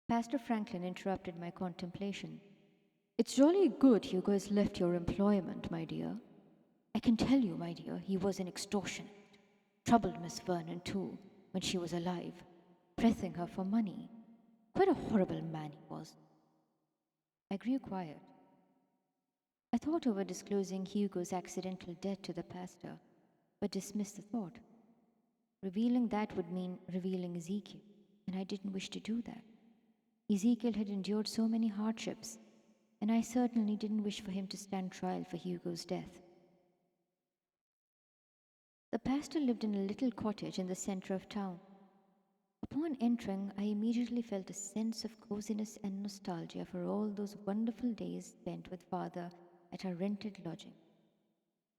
Pastor Franklin interrupted my contemplation. It's jolly good Hugo has left your employment, my dear. I can tell you, my dear, he was an extortionist. Troubled Miss Vernon, too, when she was alive, pressing her for money. Quite a horrible man he was. I grew quiet. I thought over disclosing Hugo's accidental debt to the pastor, but dismissed the thought. Revealing that would mean revealing Ezekiel, and I didn't wish to do that. Ezekiel had endured so many hardships, and I certainly didn't wish for him to stand trial for Hugo's death. The pastor lived in a little cottage in the center of town. Upon entering, I immediately felt a sense of coziness and nostalgia for all those wonderful days spent with Father at our rented lodging.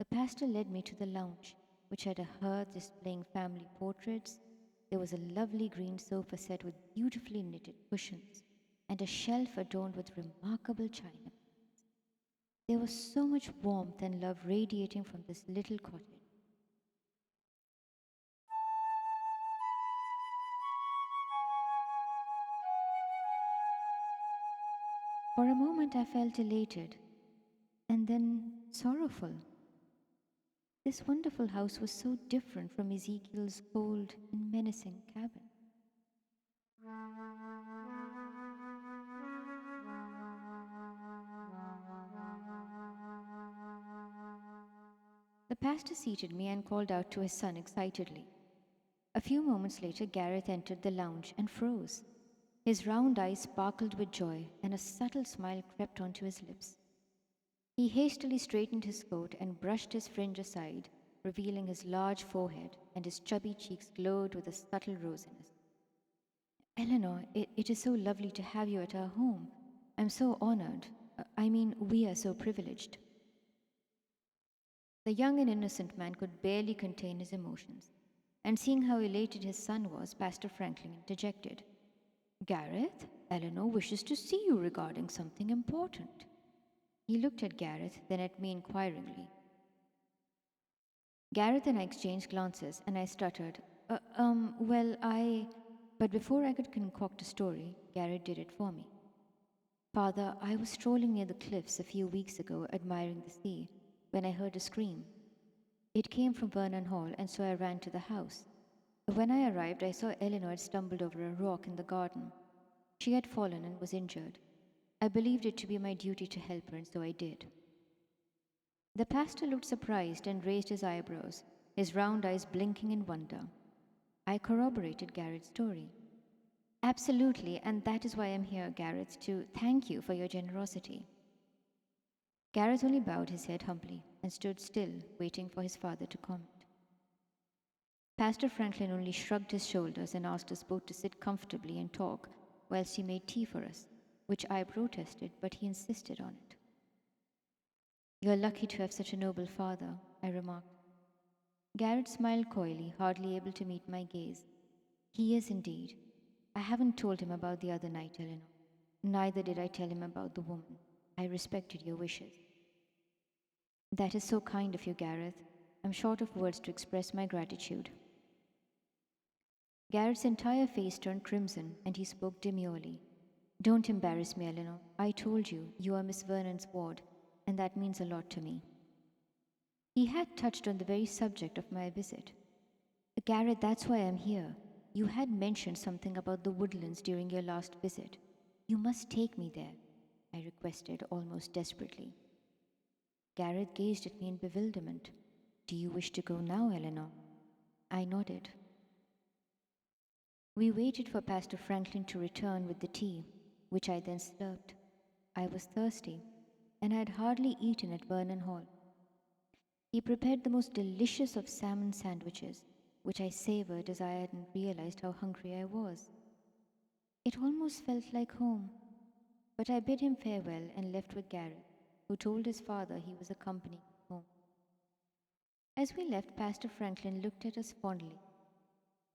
The pastor led me to the lounge, which had a hearth displaying family portraits. There was a lovely green sofa set with beautifully knitted cushions, and a shelf adorned with remarkable china. There was so much warmth and love radiating from this little cottage. For a moment I felt elated, and then sorrowful. This wonderful house was so different from Ezekiel's cold and menacing cabin. The pastor seated me and called out to his son excitedly. A few moments later, Gareth entered the lounge and froze. His round eyes sparkled with joy, and a subtle smile crept onto his lips. He hastily straightened his coat and brushed his fringe aside, revealing his large forehead, and his chubby cheeks glowed with a subtle rosiness. Eleanor, it is so lovely to have you at our home. I'm so honored. We are so privileged. The young and innocent man could barely contain his emotions, and seeing how elated his son was, Pastor Franklin interjected. Gareth, Eleanor wishes to see you regarding something important. He looked at Gareth, then at me inquiringly. Gareth and I exchanged glances, and I stuttered, But before I could concoct a story, Gareth did it for me. Father, I was strolling near the cliffs a few weeks ago, admiring the sea, when I heard a scream. It came from Vernon Hall, and so I ran to the house. When I arrived, I saw Eleanor had stumbled over a rock in the garden. She had fallen and was injured. I believed it to be my duty to help her, and so I did. The pastor looked surprised and raised his eyebrows, his round eyes blinking in wonder. I corroborated Gareth's story. Absolutely, and that is why I'm here, Gareth, to thank you for your generosity. Gareth only bowed his head humbly and stood still, waiting for his father to comment. Pastor Franklin only shrugged his shoulders and asked us both to sit comfortably and talk whilst he made tea for us, which I protested, but he insisted on it. You're lucky to have such a noble father, I remarked. Gareth smiled coyly, hardly able to meet my gaze. He is indeed. I haven't told him about the other night, Eleanor. Neither did I tell him about the woman. I respected your wishes. That is so kind of you, Gareth. I'm short of words to express my gratitude. Gareth's entire face turned crimson, and he spoke demurely. Don't embarrass me, Eleanor. I told you, you are Miss Vernon's ward, and that means a lot to me. He had touched on the very subject of my visit. Gareth, that's why I'm here. You had mentioned something about the Woodlands during your last visit. You must take me there, I requested almost desperately. Gareth gazed at me in bewilderment. Do you wish to go now, Eleanor? I nodded. We waited for Pastor Franklin to return with the tea, which I then slurped. I was thirsty, and I had hardly eaten at Vernon Hall. He prepared the most delicious of salmon sandwiches, which I savored as I hadn't realized how hungry I was. It almost felt like home, but I bid him farewell and left with Gareth, who told his father he was accompanying me home. As we left, Pastor Franklin looked at us fondly.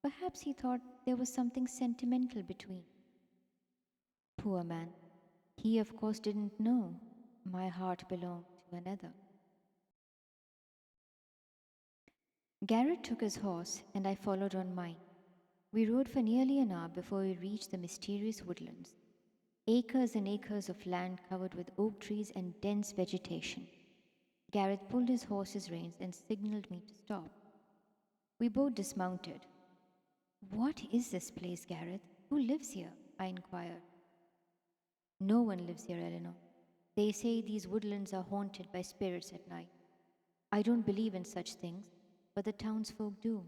Perhaps he thought there was something sentimental between. Poor man. He, of course, didn't know my heart belonged to another. Gareth took his horse, and I followed on mine. We rode for nearly an hour before we reached the mysterious woodlands, acres and acres of land covered with oak trees and dense vegetation. Gareth pulled his horse's reins and signaled me to stop. We both dismounted. What is this place, Gareth? Who lives here? I inquired. No one lives here, Eleanor. They say these woodlands are haunted by spirits at night. I don't believe in such things, but the townsfolk do.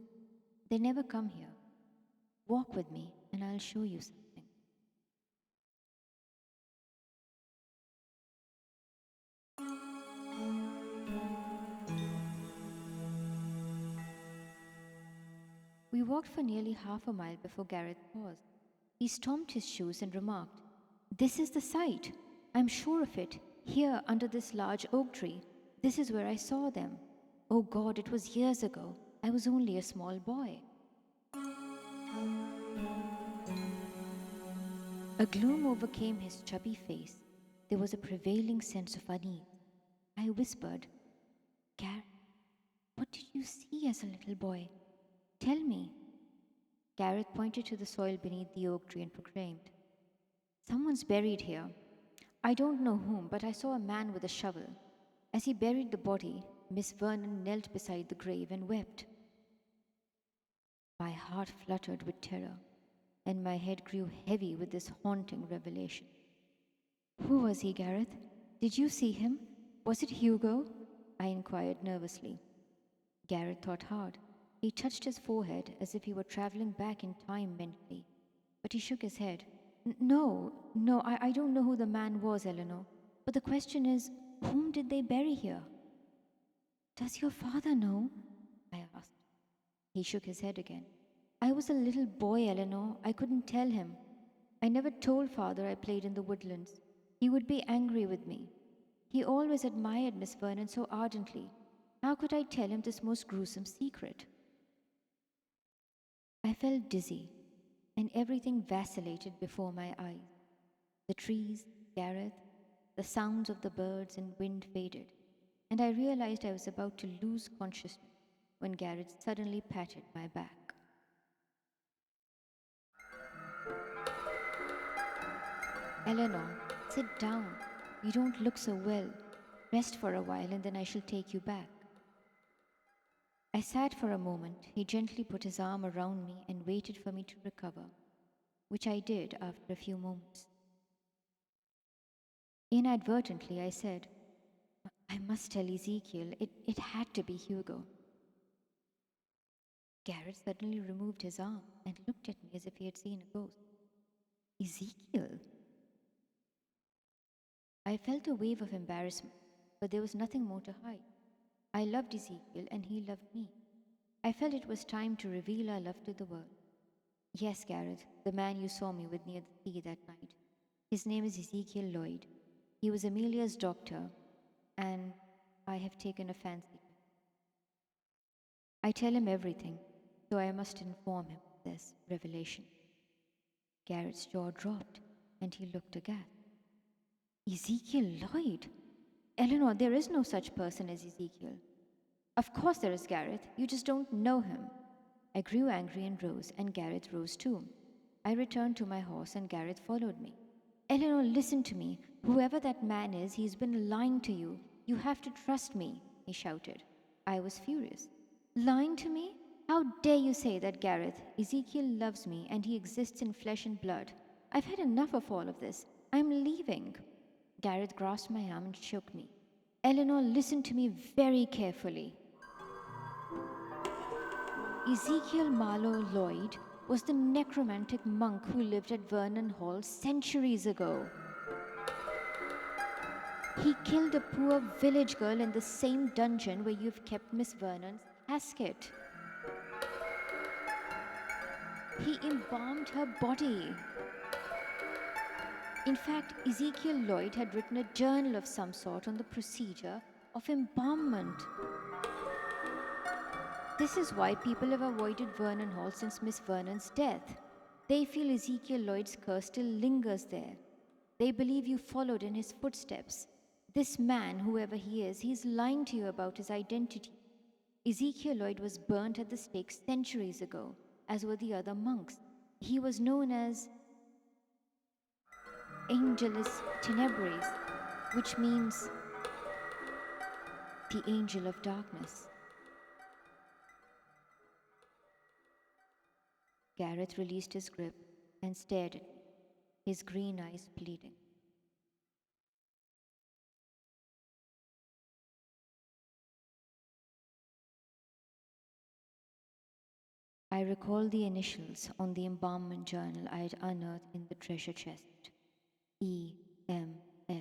They never come here. Walk with me, and I'll show you something. We walked for nearly half a mile before Gareth paused. He stomped his shoes and remarked, "This is the site. I'm sure of it. Here, under this large oak tree. This is where I saw them. Oh God, it was years ago. I was only a small boy." A gloom overcame his chubby face. There was a prevailing sense of unease. I whispered, "Gareth, what did you see as a little boy? Tell me." Gareth pointed to the soil beneath the oak tree and proclaimed, "Someone's buried here. I don't know whom, but I saw a man with a shovel. As he buried the body, Miss Vernon knelt beside the grave and wept." My heart fluttered with terror, and my head grew heavy with this haunting revelation. "Who was he, Gareth? Did you see him? Was it Hugo?" I inquired nervously. Gareth thought hard. He touched his forehead as if he were traveling back in time mentally, but he shook his head. No, I don't know who the man was, Eleanor. But the question is, whom did they bury here?" "Does your father know?" I asked. He shook his head again. "I was a little boy, Eleanor. I couldn't tell him. I never told father I played in the woodlands. He would be angry with me. He always admired Miss Vernon so ardently. How could I tell him this most gruesome secret?" I felt dizzy, and everything vacillated before my eyes. The trees, Gareth, the sounds of the birds and wind faded, and I realized I was about to lose consciousness when Gareth suddenly patted my back. "Eleanor, sit down. You don't look so well. Rest for a while and then I shall take you back." I sat for a moment. He gently put his arm around me and waited for me to recover, which I did after a few moments. Inadvertently, I said, "I must tell Ezekiel. It had to be Hugo." Gareth suddenly removed his arm and looked at me as if he had seen a ghost. "Ezekiel?" I felt a wave of embarrassment, but there was nothing more to hide. I loved Ezekiel and he loved me. I felt it was time to reveal our love to the world. "Yes, Gareth, the man you saw me with near the sea that night. His name is Ezekiel Lloyd. He was Amelia's doctor, and I have taken a fancy to him. I tell him everything, so I must inform him of this revelation." Gareth's jaw dropped, and he looked aghast. "Ezekiel Lloyd? Eleanor, there is no such person as Ezekiel." "Of course there is, Gareth. You just don't know him." I grew angry and rose, and Gareth rose too. I returned to my horse, and Gareth followed me. "Eleanor, listen to me. Whoever that man is, he's been lying to you. You have to trust me," he shouted. I was furious. "Lying to me? How dare you say that, Gareth? Ezekiel loves me, and he exists in flesh and blood. I've had enough of all of this. I'm leaving." Gareth grasped my arm and shook me. "Eleanor, listen to me very carefully. Ezekiel Marlowe Lloyd was the necromantic monk who lived at Vernon Hall centuries ago. He killed a poor village girl in the same dungeon where you've kept Miss Vernon's casket. He embalmed her body. In fact, Ezekiel Lloyd had written a journal of some sort on the procedure of embalmment. This is why people have avoided Vernon Hall since Miss Vernon's death. They feel Ezekiel Lloyd's curse still lingers there. They believe you followed in his footsteps. This man, whoever he is, he's lying to you about his identity. Ezekiel Lloyd was burnt at the stake centuries ago, as were the other monks. He was known as..." Angelus Tenebris, which means the angel of darkness. Gareth released his grip and stared at me, his green eyes pleading. I recalled the initials on the embalmment journal I had unearthed in the treasure chest. E.M.L.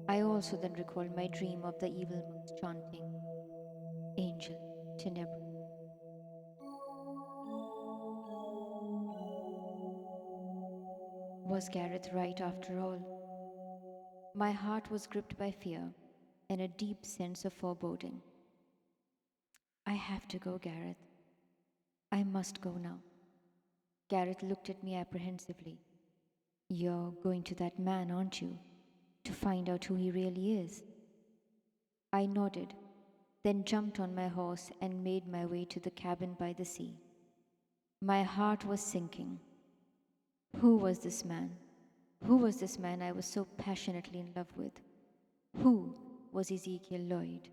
I also then recalled my dream of the evil monks chanting, Angel Tenebris. Was Gareth right after all? My heart was gripped by fear and a deep sense of foreboding. I have to go, Gareth. I must go now. Gareth looked at me apprehensively. You're going to that man, aren't you? To find out who he really is? I nodded, then jumped on my horse and made my way to the cabin by the sea. My heart was sinking. Who was this man? Who was this man I was so passionately in love with? Who was Ezekiel Lloyd?